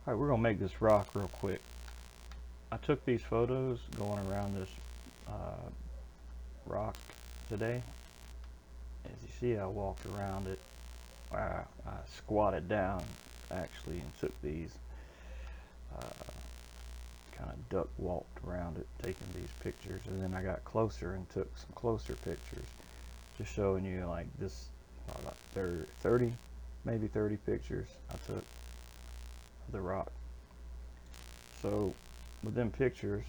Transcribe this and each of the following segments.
Alright, we're going to make this rock real quick. I took these photos going around this rock today. As you see, I walked around it. I squatted down actually and took these, kind of duck walked around it taking these pictures, and then I got closer and took some closer pictures, just showing you like this, about 30, maybe 30 pictures I took of the rock. So with them pictures,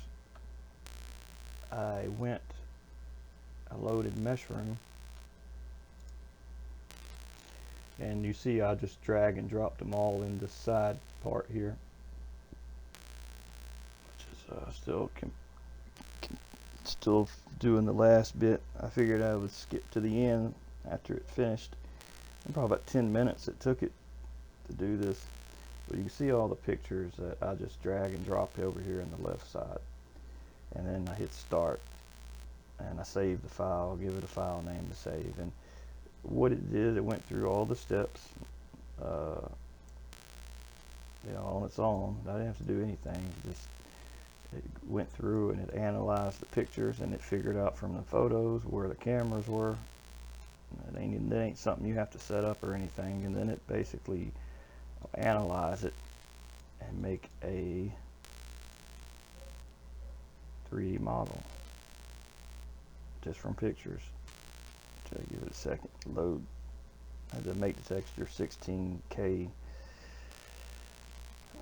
I loaded Meshroom, and you see I just drag and dropped them all in this side part here, which is still doing the last bit. I figured I would skip to the end after it finished, and probably about 10 minutes it took it to do this. But you can see all the pictures that I just drag and dropped over here in the left side, and then I hit start and I save the file, give it a file name to save. And what it did, it went through all the steps, on its own. I didn't have to do anything. It went through and it analyzed the pictures, and it figured out from the photos where the cameras were. That ain't something you have to set up or anything. And then it basically analyze it and make a 3D model just from pictures. Try to give it a second to load. I had to make the texture 16K.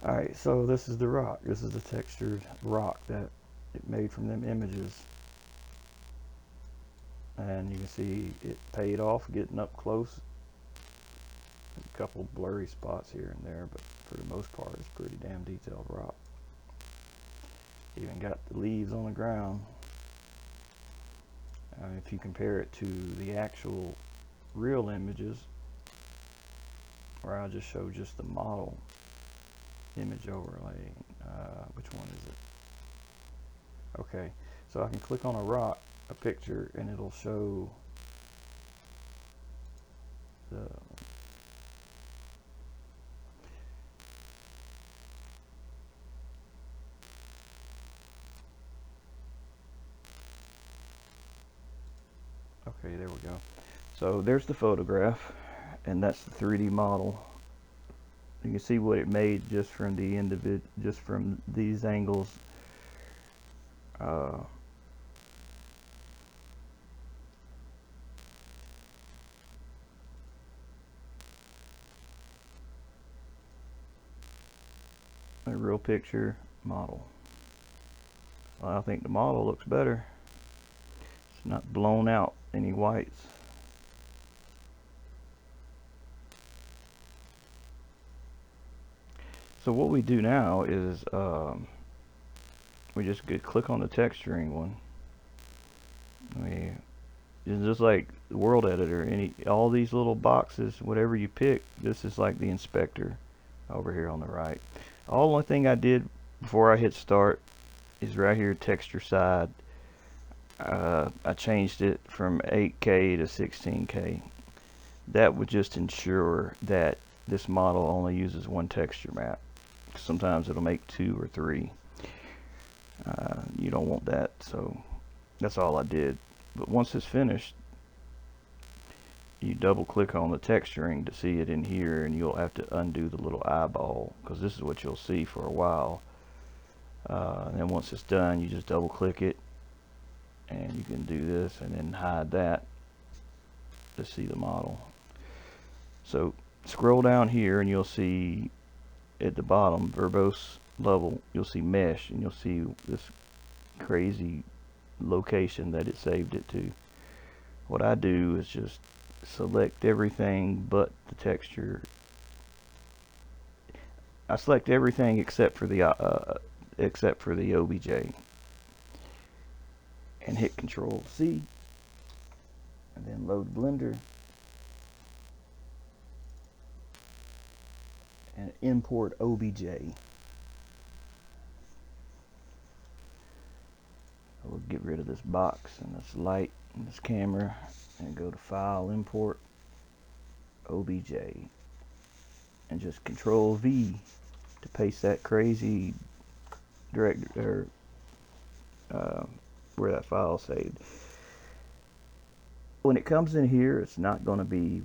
Alright, so this is the rock. This is the textured rock that it made from them images. And you can see it paid off getting up close. A couple blurry spots here and there, but for the most part it's pretty damn detailed rock. Even got the leaves on the ground. If you compare it to the actual real images, where I just show just the model image overlay, which one is it? Okay, so I can click on a rock, a picture, and it'll show the okay, there we go. So there's the photograph, and that's the 3D model. You can see what it made just from the just from these angles. A real picture model. Well, I think the model looks better. It's not blown out any whites. So what we do now is we just click on the texturing one. It's just like the world editor. All these little boxes, whatever you pick, this is like the inspector over here on the right. Only thing I did before I hit start is right here, texture side. I changed it from 8K to 16K. That would just ensure that this model only uses one texture map. Sometimes it'll make 2 or 3. You don't want that, so that's all I did. But once it's finished, you double click on the texturing to see it in here, and you'll have to undo the little eyeball, because this is what you'll see for a while. And then once it's done, you just double click it, and you can do this and then hide that to see the model. So scroll down here and you'll see at the bottom, verbose level, you'll see mesh, and you'll see this crazy location that it saved it to. What I do is just select everything but the texture. I select everything except for the OBJ, and hit Control C, and then load Blender and import OBJ. We'll get rid of this box and this light and this camera, and go to File, Import OBJ, and just Control V to paste that crazy direct or where that file saved. When it comes in here, it's not going to be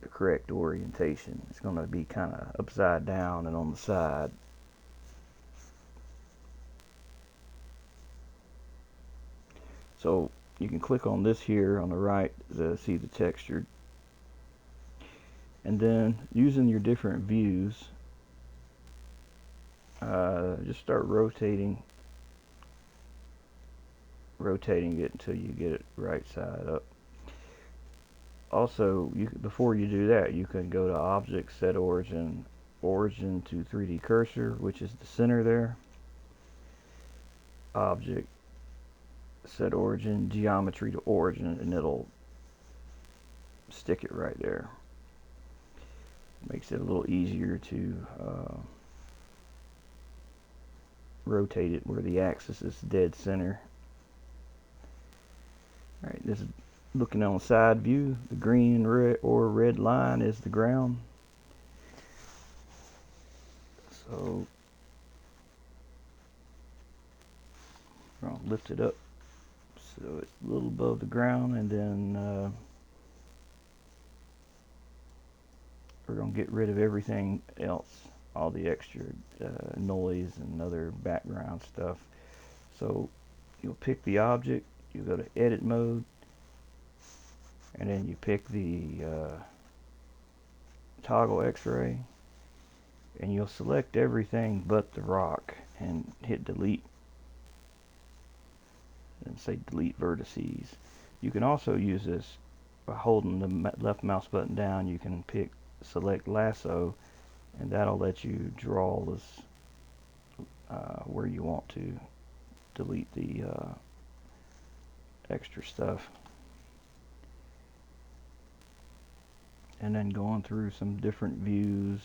the correct orientation. It's going to be kind of upside down and on the side. So you can click on this here on the right to see the texture, and then using your different views, just start rotating it until you get it right side up. Also, before you do that, you can go to Object, Set Origin to 3D Cursor, which is the center there. Object, Set Origin, Geometry to Origin, and it'll stick it right there. Makes it a little easier to rotate it where the axis is dead center. Alright, this is looking on the side view. The green or red line is the ground. So we're going to lift it up so it's a little above the ground, and then we're going to get rid of everything else, all the extra noise and other background stuff. So you'll pick the object, you go to edit mode, and then you pick the toggle x-ray, and you'll select everything but the rock and hit delete, and say delete vertices. You can also use this by holding the left mouse button down. You can pick select lasso, and that'll let you draw this where you want to delete the extra stuff. And then going through some different views,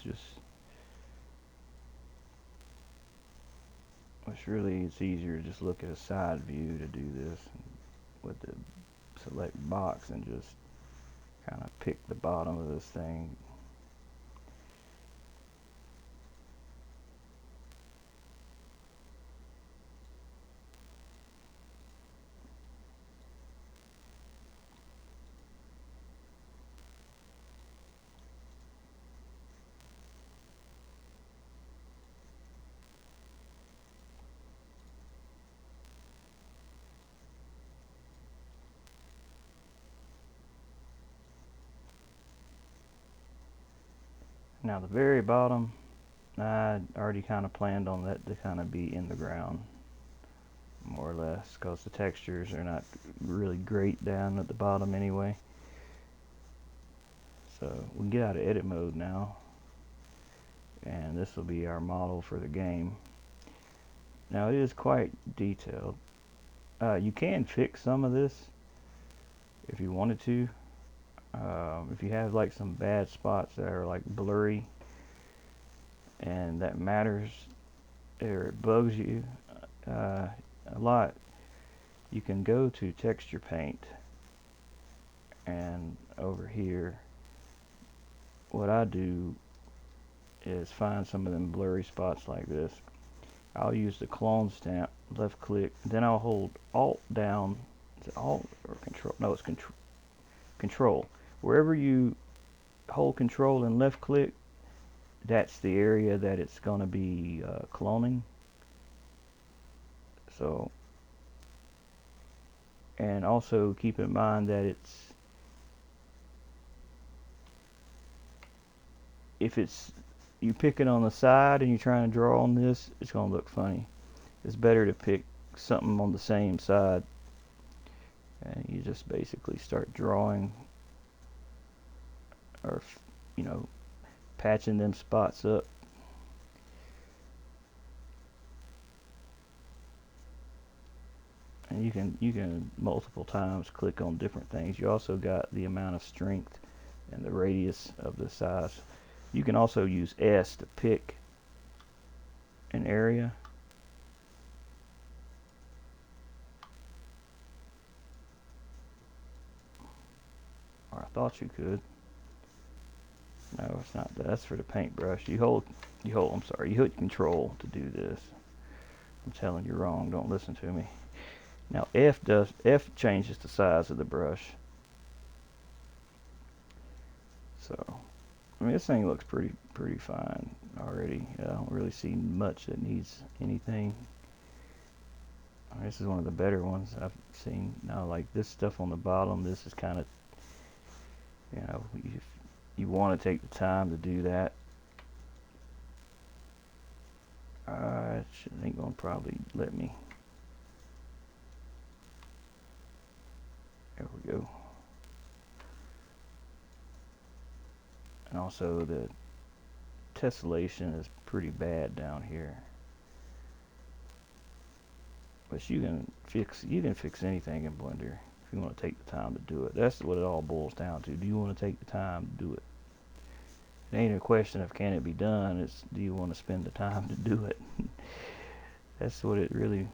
it's easier to just look at a side view to do this with the select box and just kind of pick the bottom of this thing. Now the very bottom, I already kind of planned on that to kind of be in the ground, more or less, because the textures are not really great down at the bottom anyway. So we can get out of edit mode now, and this will be our model for the game. Now it is quite detailed. You can fix some of this if you wanted to. If you have like some bad spots that are like blurry and that matters, or it bugs you a lot, you can go to texture paint, and over here what I do is find some of them blurry spots like this. I'll use the clone stamp, left click, then I'll hold Alt down. Is it Alt or Control? No, it's Control. Wherever you hold Control and left click, that's the area that it's going to be cloning. So, and also keep in mind that if you pick it on the side and you're trying to draw on this, it's going to look funny. It's better to pick something on the same side, and you just basically start drawing, or patching them spots up. And you can multiple times click on different things. You also got the amount of strength and the radius of the size. You can also use S to pick an area. Or I thought you could. No, it's not that. That's for the paintbrush. I'm sorry, you hit control to do this. I'm telling you wrong, don't listen to me. Now F changes the size of the brush. So, I mean, this thing looks pretty fine already. I don't really see much that needs anything. I mean, this is one of the better ones I've seen. Now, like this stuff on the bottom, this is kind of, you want to take the time to do that. It ain't gonna probably let me. There we go. And also the tessellation is pretty bad down here. But you can fix anything in Blender if you want to take the time to do it. That's what it all boils down to. Do you want to take the time to do it? It ain't a question of can it be done, it's do you want to spend the time to do it? That's what it really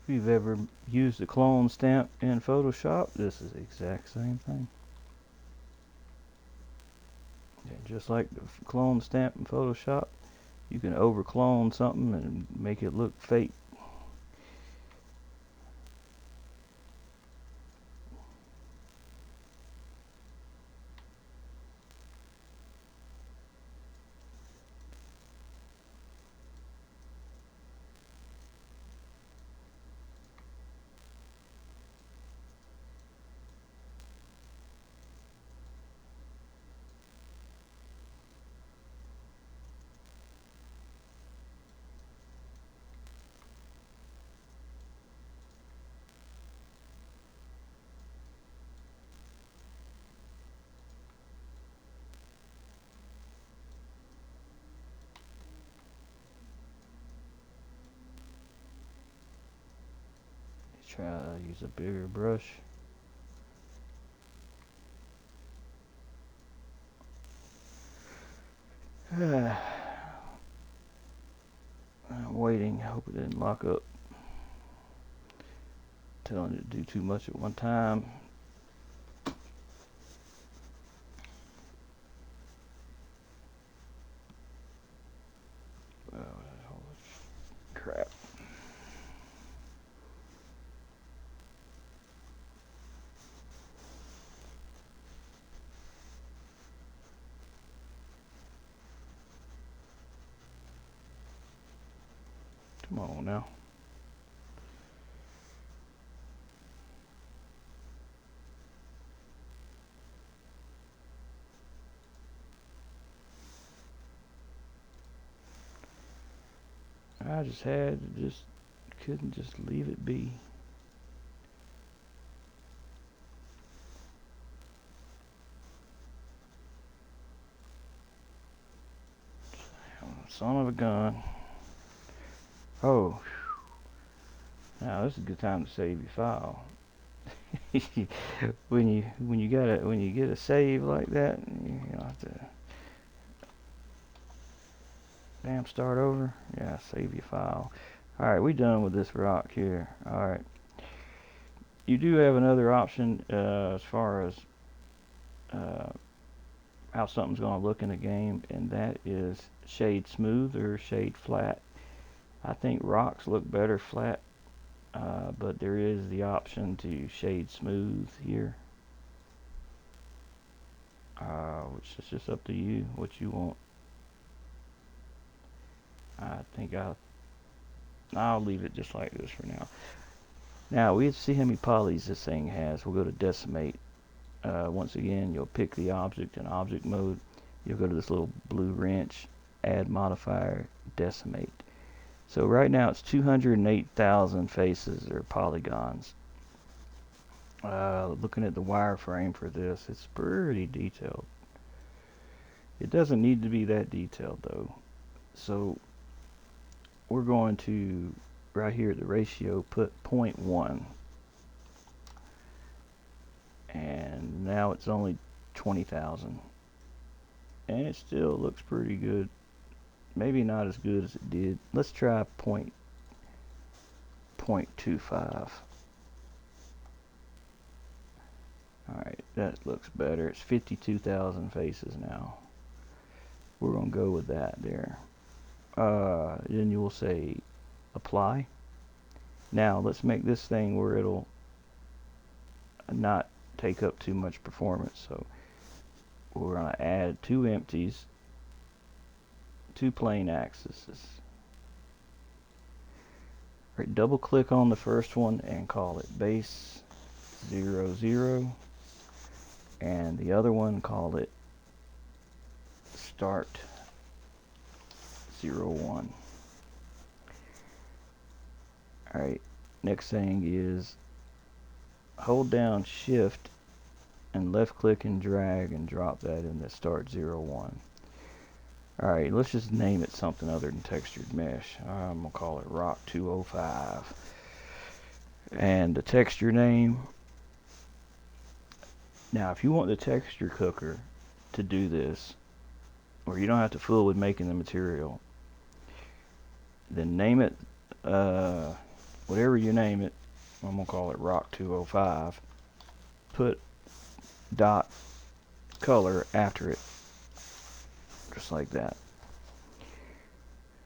if you've ever used a clone stamp in Photoshop, this is the exact same thing. Yeah, just like the clone stamp in Photoshop, you can over clone something and make it look fake. Try to use a bigger brush. I'm waiting. I hope it didn't lock up. Telling it to do too much at one time. Oh, crap. Come on now. I just had to couldn't just leave it be. Son of a gun. Oh, now this is a good time to save your file. when you get a save like that, you have to start over. Yeah, save your file. All right, we done with this rock here. All right, you do have another option as far as how something's going to look in a game, and that is shade smooth or shade flat. I think rocks look better flat, but there is the option to shade smooth here, which is just up to you what you want. I think I'll leave it just like this for now. Now we see how many polys this thing has. We'll go to decimate. Once again, you'll pick the object in object mode. You'll go to this little blue wrench, add modifier, decimate. So right now it's 208,000 faces or polygons. Looking at the wireframe for this, it's pretty detailed. It doesn't need to be that detailed though. So we're going to, right here at the ratio, put 0.1. And now it's only 20,000. And it still looks pretty good. Maybe not as good as it did. Let's try 0.25. Alright, that looks better. It's 52,000 faces now. We're going to go with that there. Then you will say apply. Now let's make this thing where it'll not take up too much performance. So we're going to add 2 empties, 2 plane axes. Right, double click on the first one and call it base 0, 0. And the other one, call it start 0, 1. Alright, next thing is hold down shift and left click and drag and drop that in the start 0, 1. Alright, let's just name it something other than textured mesh. I'm going to call it rock 205. And the texture name. Now if you want the texture cooker to do this, or you don't have to fool with making the material, then name it whatever you name it. I'm going to call it rock 205. Put dot color after it, just like that.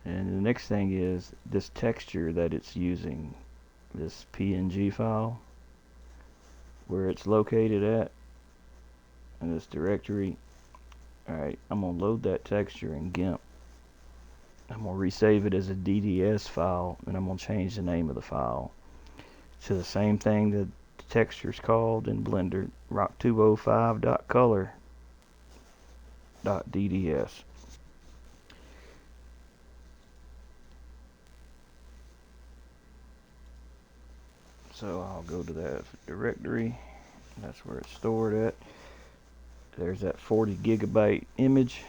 And the next thing is this texture that it's using, this PNG file, where it's located at in this directory. Alright, I'm going to load that texture in GIMP. I'm going to resave it as a DDS file, and I'm going to change the name of the file to the same thing that the texture's called in Blender, rock205.color.dds. So I'll go to that directory. That's where it's stored at. There's that 40 gigabyte image.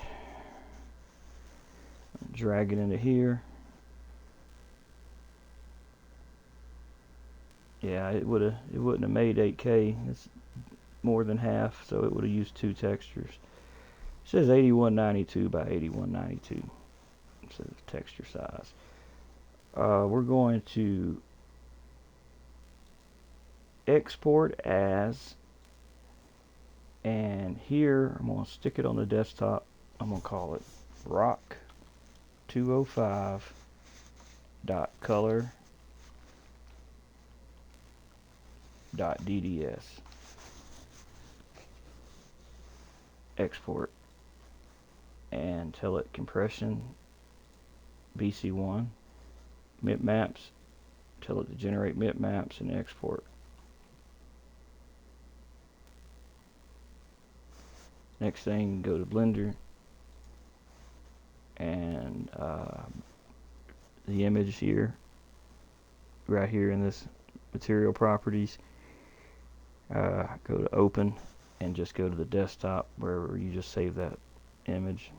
Drag it into here. Yeah, it wouldn't have made 8K. It's more than half, so it would have used 2 textures. It says 8192 by 8192. It says texture size. We're going to export as, and here I'm going to stick it on the desktop. I'm going to call it rock 205.color.dds. Export and tell it compression BC1 bitmaps. Tell it to generate bitmaps and export. Next thing, go to Blender and the image here, right here in this material properties, go to open and just go to the desktop wherever you just save that image.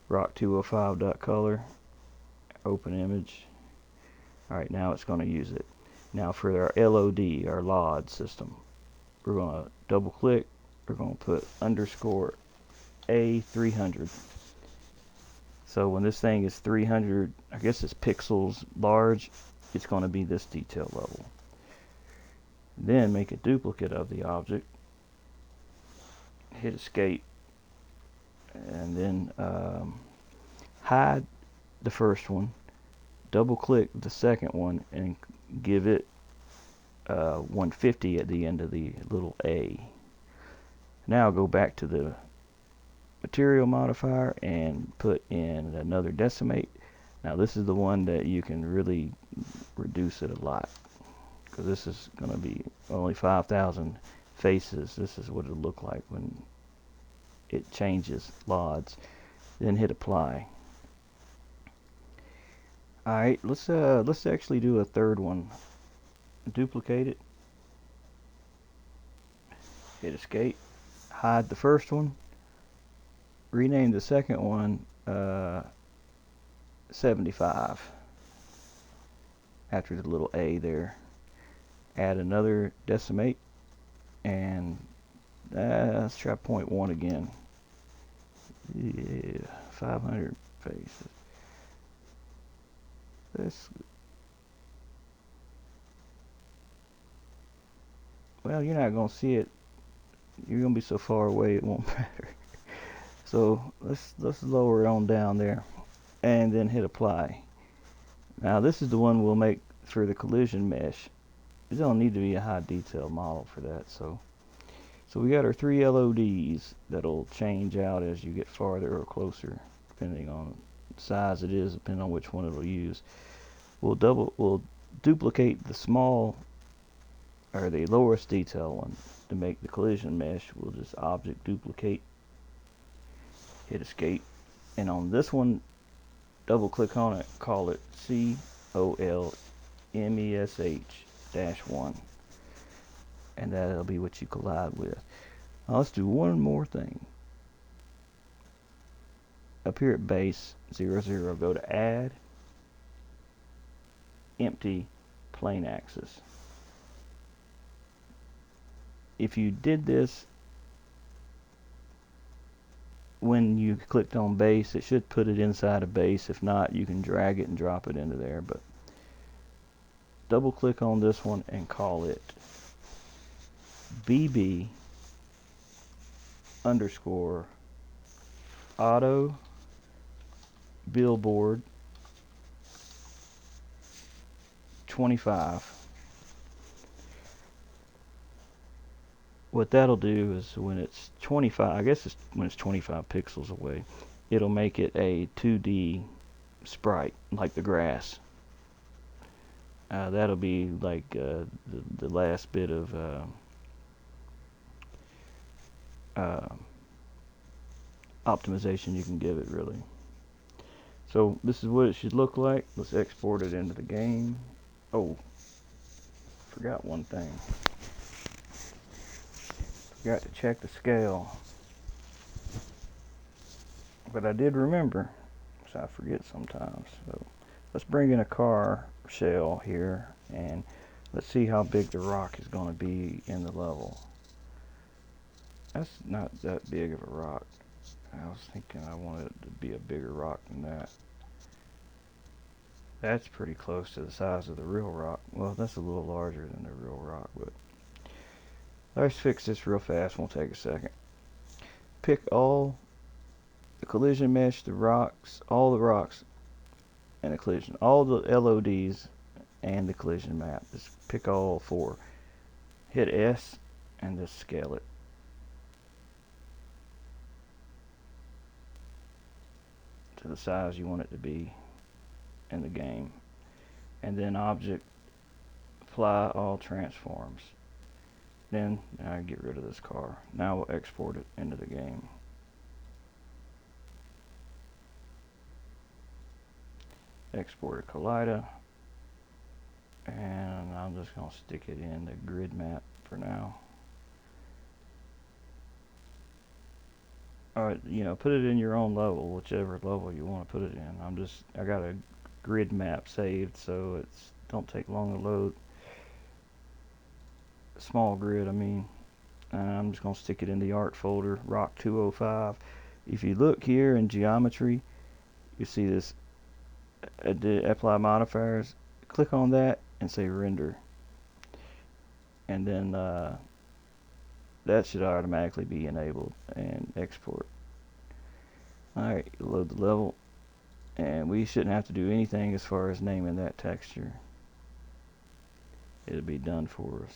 rock205.color, open image. Alright, now it's going to use it. Now for our LOD, our LOD system, we're going to double click, we're going to put underscore A300. So when this thing is 300, I guess it's pixels large, it's going to be this detail level. Then make a duplicate of the object, hit escape, and then hide the first one, double click the second one, and give it 150 at the end of the little A. Now go back to the material modifier and put in another decimate. Now this is the one that you can really reduce it a lot, because this is going to be only 5,000 faces. This is what it'll look like when it changes LODs. Then hit apply. Alright, let's actually do a third one. Duplicate it, hit escape, hide the first one, rename the second one 75 after the little A there. Add another decimate, and let's try 0.1 again. Yeah, 500 faces. Well, you're not gonna see it. You're gonna be so far away it won't matter. So let's lower it on down there, and then hit apply. Now this is the one we'll make for the collision mesh. It don't need to be a high detail model for that. So we got our 3 LODs that'll change out as you get farther or closer, depending on the size it is, depending on which one it'll use. We'll duplicate the small, or the lowest detail one to make the collision mesh. We'll just object duplicate, hit escape, and on this one, double click on it, call it COLMESH-1, and that'll be what you collide with. Now let's do one more thing. Up here at base 00, go to add, empty, plane axis. If you did this when you clicked on base, it should put it inside of base. If not, you can drag it and drop it into there, but double click on this one and call it BB underscore auto billboard 25. What that'll do is when it's 25, I guess it's when it's 25 pixels away, it'll make it a 2D sprite like the grass. That'll be like the last bit of optimization you can give it, really. So this is what it should look like. Let's export it into the game. Oh, forgot one thing. Forgot to check the scale, but I did remember, so I forget sometimes. So let's bring in a car shell here, and let's see how big the rock is going to be in the level. That's not that big of a rock. I was thinking I wanted it to be a bigger rock than that. That's pretty close to the size of the real rock. Well, that's a little larger than the real rock, but let's fix this real fast. Won't take a second. Pick all the collision mesh, the rocks, all the rocks, and the collision, all the LODs and the collision map. Just pick all 4. Hit S and just scale it to the size you want it to be in the game, and then object apply all transforms. Then I get rid of this car. Now we'll export it into the game. Export a collider, and I'm just going to stick it in the grid map for now. Alright, put it in your own level, whichever level you want to put it in. I got a grid map saved, so it's don't take long to load. Small grid, I mean. And I'm just going to stick it in the art folder, rock 205. If you look here in geometry, you see this apply modifiers. Click on that and say render, and then that should automatically be enabled and export. Alright, load the level, and we shouldn't have to do anything as far as naming that texture. It'll be done for us.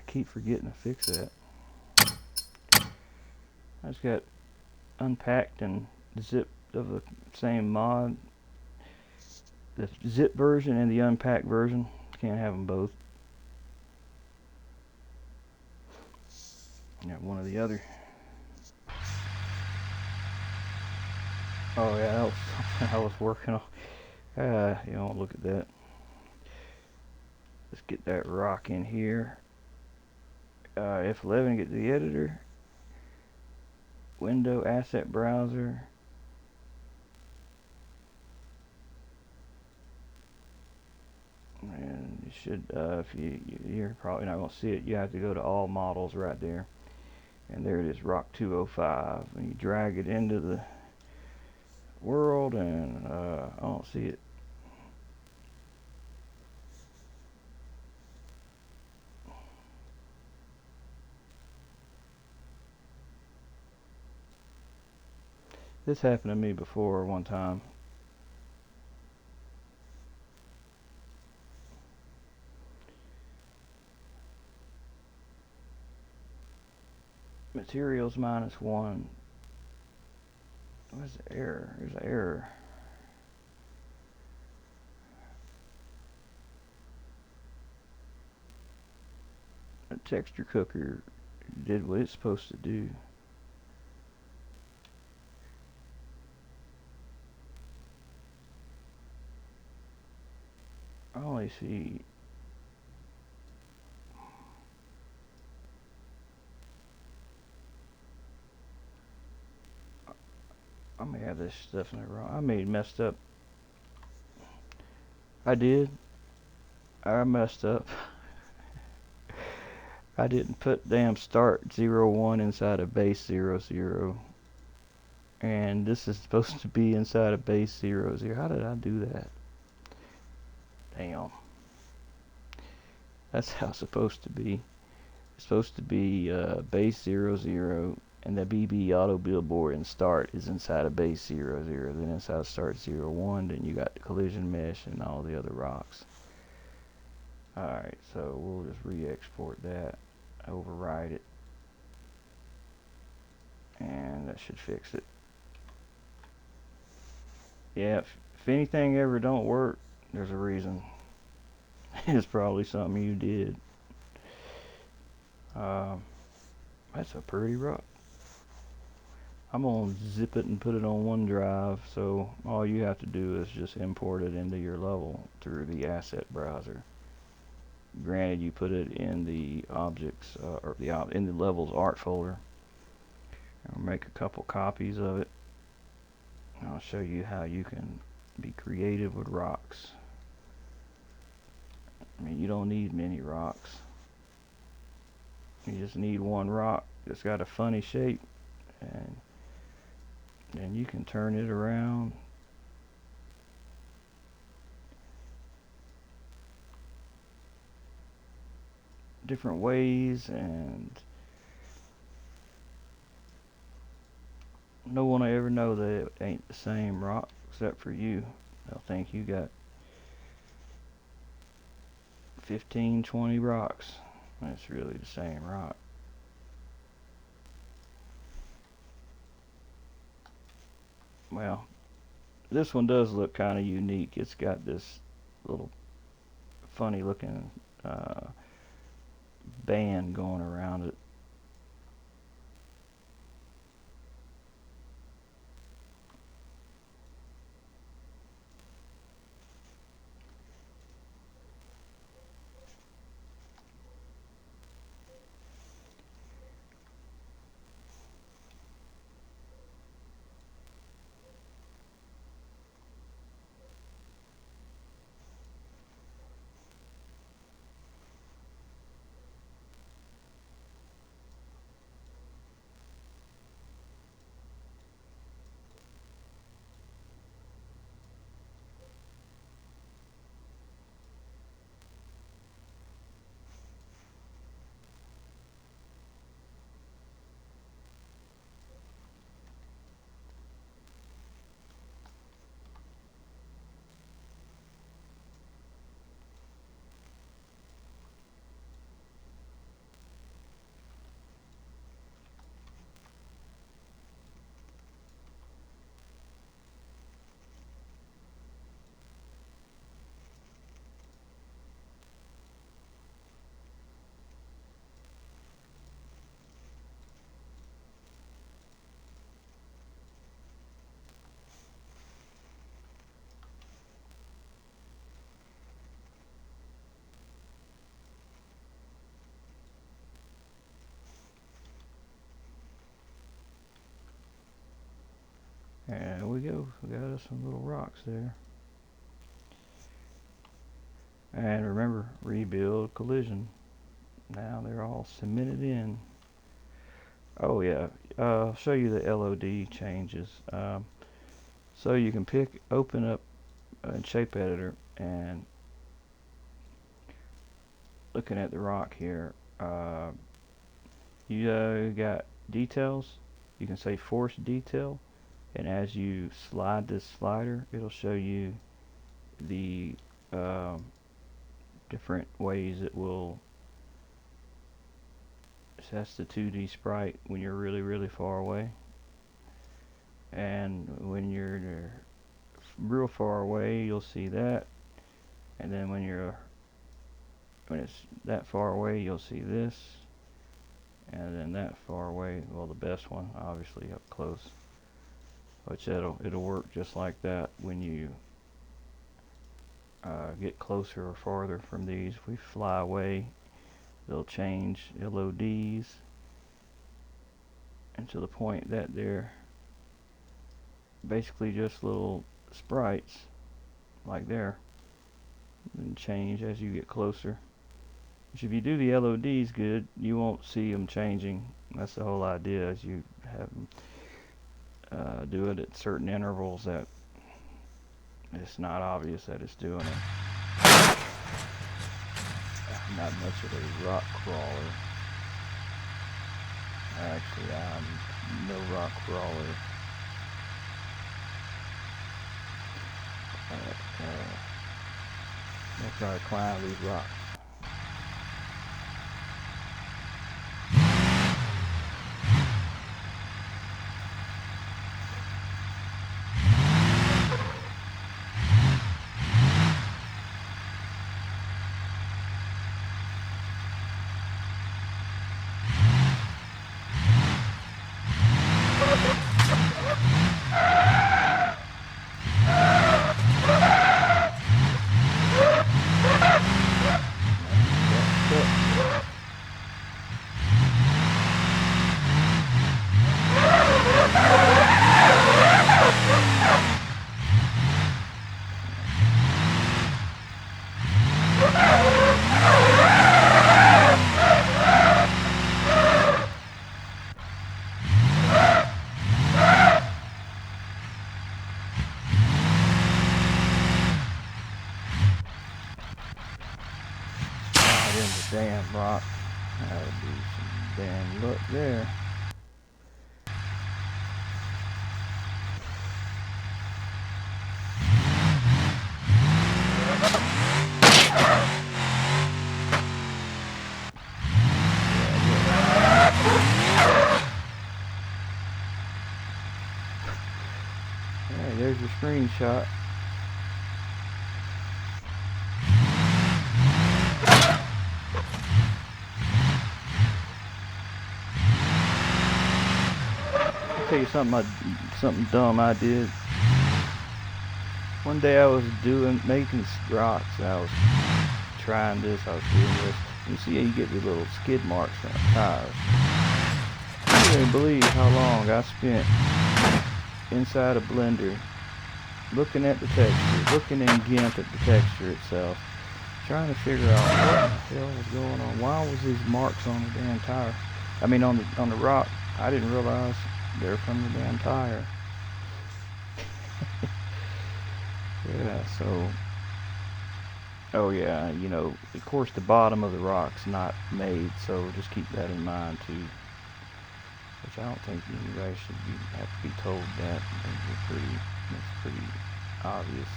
keep forgetting to fix that. I just got unpacked and zipped of the same mod. The zip version and the unpacked version. Can't have them both. Got one or the other. Oh yeah, that was something I was working on. You don't look at that. Let's get that rock in here. F11, get to the editor. Window, asset browser. And you should, if you're probably not going to see it, you have to go to all models right there. And there it is, rock 205. And you drag it into the world, and I don't see it. This happened to me before one time. Materials -1. What's the error? There's an error. The texture cooker did what it's supposed to do. I only see I may have this stuff in it wrong. I may have messed up. I did. I messed up. I didn't put damn start 01 inside of base 00. And this is supposed to be inside of base 00. How did I do that? Damn. That's how it's supposed to be. It's supposed to be base 00, and the BB auto billboard and start is inside of base 00. Then inside of start 01, then you got the collision mesh and all the other rocks. Alright, so we'll just re-export that, override it, and that should fix it. Yeah, if anything ever don't work, there's a reason. It's probably something you did. That's a pretty rock. I'm gonna zip it and put it on OneDrive, so all you have to do is just import it into your level through the asset browser. Granted, you put it in the objects or in the levels art folder. I'll make a couple copies of it. I'll show you how you can be creative with rocks. I mean, you don't need many rocks. You just need one rock that's got a funny shape, and then you can turn it around. Different ways, and no one will ever know that it ain't the same rock except for you. They'll think you got 15, 20 rocks. It's really the same rock. Well, this one does look kind of unique. It's got this little funny looking band going around it. There we go. We got us some little rocks there. And remember, rebuild collision. Now they're all cemented in. Oh yeah, I'll show you the LOD changes. So you can open up shape editor, and looking at the rock here, you got details. You can say force detail, and as you slide this slider, it'll show you the different ways it will. That's the 2D sprite when you're really far away, and when you're real far away, you'll see that, and then when it's that far away, you'll see this, and then that far away, well, the best one obviously up close, which it'll work just like that when you get closer or farther from these. If we fly away, they'll change LODs, and to the point that they're basically just little sprites like there, and change as you get closer. Which if you do the LODs good, you won't see them changing. That's the whole idea, is you have them do it at certain intervals that it's not obvious that it's doing it. I'm not much of a rock crawler. Actually, I'm no rock crawler. I'll try to climb these rocks. Damn rock. That would be some damn luck there. Alright, there's your screenshot. I'll tell you something dumb I did. One day I was making rocks. I was trying this. I was doing this. You see, you get these little skid marks on the tires. I can't even believe how long I spent inside a blender, looking at the texture, looking in GIMP at the texture itself, trying to figure out what the hell was going on. Why was these marks on the damn tire? I mean, on the rock. I didn't realize they're from the damn tire. Yeah, so, oh yeah, you know, of course the bottom of the rock's not made, so just keep that in mind too. Which I don't think you guys should have to be told that. I think it's pretty obvious.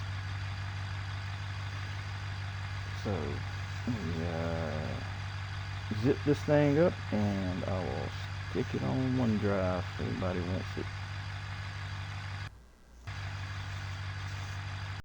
So, zip this thing up, and I will stick it on OneDrive if anybody wants it.